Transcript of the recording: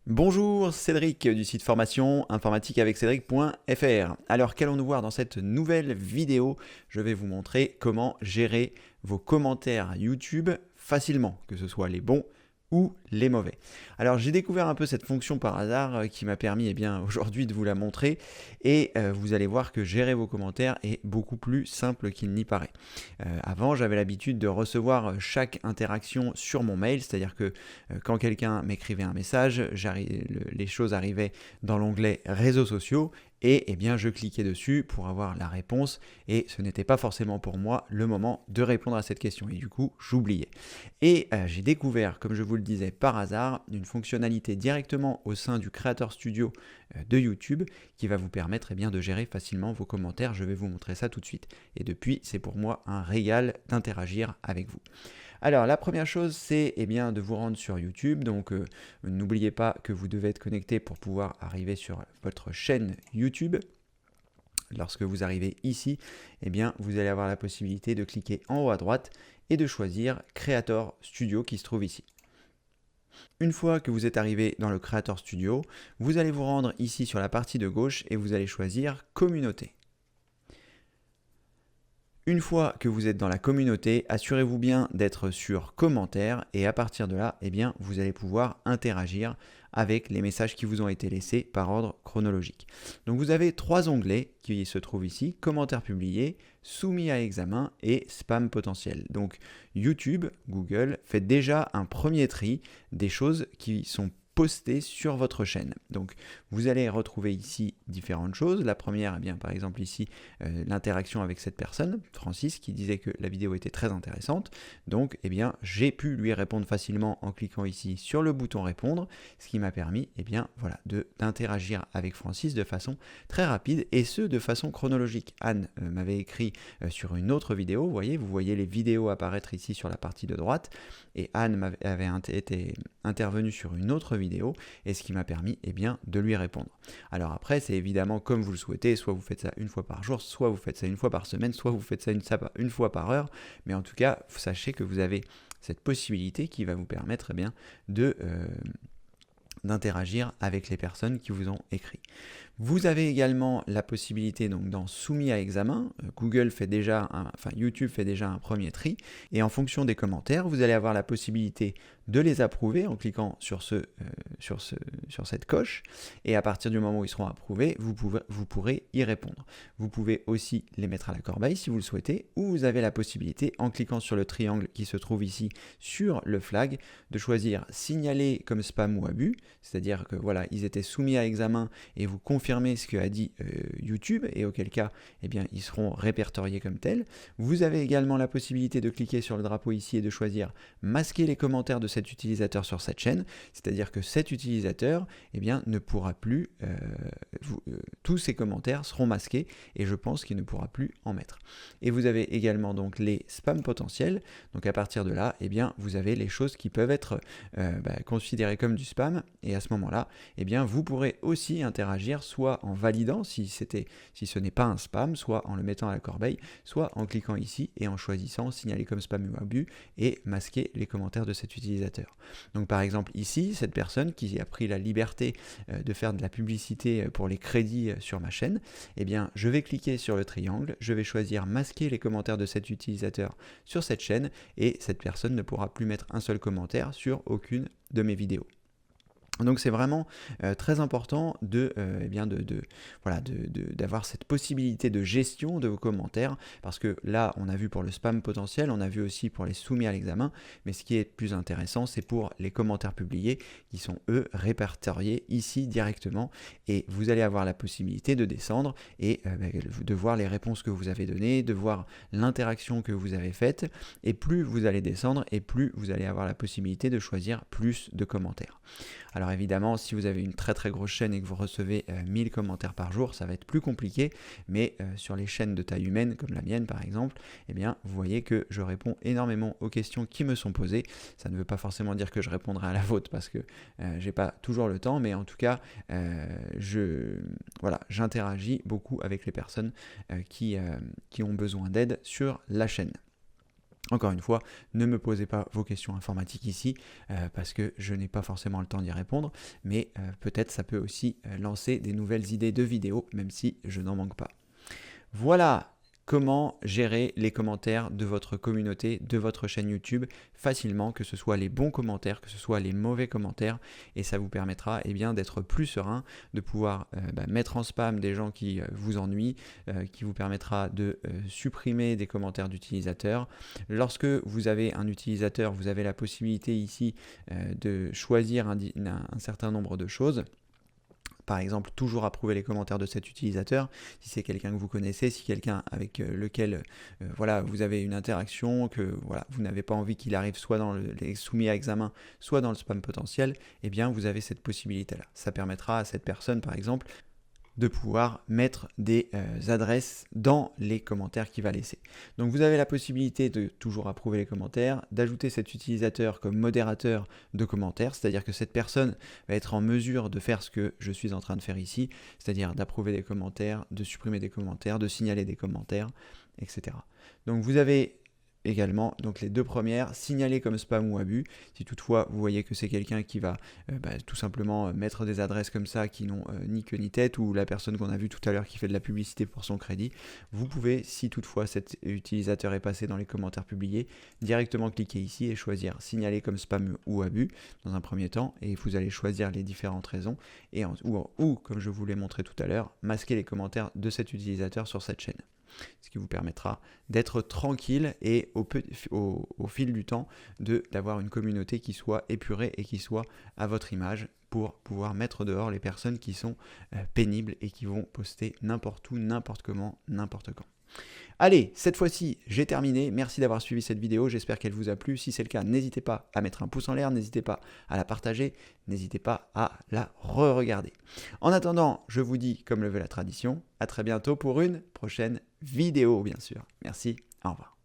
Bonjour, Cédric du site formation informatiqueaveccédric.fr. Alors qu'allons-nous voir dans cette nouvelle vidéo? Je vais vous montrer comment gérer vos commentaires YouTube facilement, que ce soit les bons ou les mauvais. Alors j'ai découvert un peu cette fonction par hasard qui m'a permis aujourd'hui de vous la montrer et vous allez voir que gérer vos commentaires est beaucoup plus simple qu'il n'y paraît. Avant j'avais l'habitude de recevoir chaque interaction sur mon mail, c'est-à-dire que quand quelqu'un m'écrivait un message, les choses arrivaient dans l'onglet réseaux sociaux et je cliquais dessus pour avoir la réponse et ce n'était pas forcément pour moi le moment de répondre à cette question et du coup j'oubliais. Et j'ai découvert, comme je vous le disais par hasard, une fonctionnalité directement au sein du Creator Studio de YouTube qui va vous permettre de gérer facilement vos commentaires. Je vais vous montrer ça tout de suite. Et depuis, c'est pour moi un régal d'interagir avec vous. Alors la première chose c'est de vous rendre sur YouTube, donc n'oubliez pas que vous devez être connecté pour pouvoir arriver sur votre chaîne YouTube. Lorsque vous arrivez ici, vous allez avoir la possibilité de cliquer en haut à droite et de choisir Creator Studio qui se trouve ici. Une fois que vous êtes arrivé dans le Creator Studio, vous allez vous rendre ici sur la partie de gauche et vous allez choisir Communauté. Une fois que vous êtes dans la communauté, assurez-vous bien d'être sur commentaires et à partir de là, vous allez pouvoir interagir avec les messages qui vous ont été laissés par ordre chronologique. Donc vous avez trois onglets qui se trouvent ici, commentaires publiés, soumis à examen et spam potentiel. Donc YouTube, Google fait déjà un premier tri des choses qui sont postées sur votre chaîne. Donc vous allez retrouver ici différentes choses. La première, par exemple ici, l'interaction avec cette personne, Francis, qui disait que la vidéo était très intéressante. Donc j'ai pu lui répondre facilement en cliquant ici sur le bouton répondre, ce qui m'a permis d'interagir avec Francis de façon très rapide et ce de façon chronologique. Anne m'avait écrit sur une autre vidéo, vous voyez les vidéos apparaître ici sur la partie de droite et Anne avait été intervenue sur une autre vidéo et ce qui m'a permis de lui répondre. Alors après c'est évidemment comme vous le souhaitez, soit vous faites ça une fois par jour, soit vous faites ça une fois par semaine, soit vous faites ça une fois par heure, mais en tout cas sachez que vous avez cette possibilité qui va vous permettre d'interagir avec les personnes qui vous ont écrit. Vous avez également la possibilité dans soumis à examen, YouTube fait déjà un premier tri et en fonction des commentaires, vous allez avoir la possibilité de les approuver en cliquant sur cette coche et à partir du moment où ils seront approuvés, vous pourrez y répondre. Vous pouvez aussi les mettre à la corbeille si vous le souhaitez ou vous avez la possibilité en cliquant sur le triangle qui se trouve ici sur le flag de choisir signaler comme spam ou abus, c'est-à-dire que ils étaient soumis à examen et vous confirmez ce que a dit YouTube et auquel cas ils seront répertoriés comme tels. Vous avez également la possibilité de cliquer sur le drapeau ici et de choisir masquer les commentaires de cet utilisateur sur cette chaîne, c'est-à-dire que cet utilisateur ne pourra plus, tous ses commentaires seront masqués et je pense qu'il ne pourra plus en mettre. Et vous avez également donc les spams potentiels, donc à partir de là vous avez les choses qui peuvent être considérées comme du spam et à ce moment-là vous pourrez aussi interagir soit en validant si ce n'est pas un spam, soit en le mettant à la corbeille, soit en cliquant ici et en choisissant signaler comme spam ou abus et masquer les commentaires de cet utilisateur. Donc par exemple ici, cette personne qui a pris la liberté de faire de la publicité pour les crédits sur ma chaîne, je vais cliquer sur le triangle, je vais choisir masquer les commentaires de cet utilisateur sur cette chaîne et cette personne ne pourra plus mettre un seul commentaire sur aucune de mes vidéos. Donc c'est vraiment très important d'avoir cette possibilité de gestion de vos commentaires parce que là on a vu pour le spam potentiel, on a vu aussi pour les soumis à l'examen, mais ce qui est plus intéressant c'est pour les commentaires publiés qui sont eux répertoriés ici directement et vous allez avoir la possibilité de descendre et de voir les réponses que vous avez données, de voir l'interaction que vous avez faite et plus vous allez descendre et plus vous allez avoir la possibilité de choisir plus de commentaires. Alors évidemment, si vous avez une très très grosse chaîne et que vous recevez 1000 commentaires par jour, ça va être plus compliqué, mais sur les chaînes de taille humaine, comme la mienne par exemple, vous voyez que je réponds énormément aux questions qui me sont posées. Ça ne veut pas forcément dire que je répondrai à la vôtre parce que j'ai pas toujours le temps, mais en tout cas, j'interagis beaucoup avec les personnes qui ont besoin d'aide sur la chaîne. Encore une fois, ne me posez pas vos questions informatiques ici parce que je n'ai pas forcément le temps d'y répondre, mais peut-être ça peut aussi lancer des nouvelles idées de vidéos, même si je n'en manque pas. Voilà comment gérer les commentaires de votre communauté, de votre chaîne YouTube facilement, que ce soit les bons commentaires, que ce soit les mauvais commentaires, et ça vous permettra d'être plus serein, de pouvoir mettre en spam des gens qui vous ennuient, qui vous permettra de supprimer des commentaires d'utilisateurs. Lorsque vous avez un utilisateur, vous avez la possibilité ici de choisir un certain nombre de choses. Par exemple, toujours approuver les commentaires de cet utilisateur, si c'est quelqu'un que vous connaissez, si quelqu'un avec lequel vous avez une interaction, que vous n'avez pas envie qu'il arrive soit dans les soumis à examen, soit dans le spam potentiel, eh bien vous avez cette possibilité-là. Ça permettra à cette personne, par exemple, de pouvoir mettre des adresses dans les commentaires qu'il va laisser. Donc vous avez la possibilité de toujours approuver les commentaires, d'ajouter cet utilisateur comme modérateur de commentaires, c'est-à-dire que cette personne va être en mesure de faire ce que je suis en train de faire ici, c'est-à-dire d'approuver des commentaires, de supprimer des commentaires, de signaler des commentaires, etc. Donc vous avez également, donc les deux premières, signaler comme spam ou abus. Si toutefois vous voyez que c'est quelqu'un qui va tout simplement mettre des adresses comme ça qui n'ont ni queue ni tête, ou la personne qu'on a vue tout à l'heure qui fait de la publicité pour son crédit, vous pouvez, si toutefois cet utilisateur est passé dans les commentaires publiés, directement cliquer ici et choisir signaler comme spam ou abus dans un premier temps, et vous allez choisir les différentes raisons, et ou comme je vous l'ai montré tout à l'heure, masquer les commentaires de cet utilisateur sur cette chaîne. Ce qui vous permettra d'être tranquille et au fil du temps d'avoir une communauté qui soit épurée et qui soit à votre image pour pouvoir mettre dehors les personnes qui sont pénibles et qui vont poster n'importe où, n'importe comment, n'importe quand. Allez, cette fois-ci, j'ai terminé. Merci d'avoir suivi cette vidéo. J'espère qu'elle vous a plu. Si c'est le cas, n'hésitez pas à mettre un pouce en l'air, n'hésitez pas à la partager, n'hésitez pas à la re-regarder. En attendant, je vous dis, comme le veut la tradition, à très bientôt pour une prochaine vidéo, bien sûr. Merci, au revoir.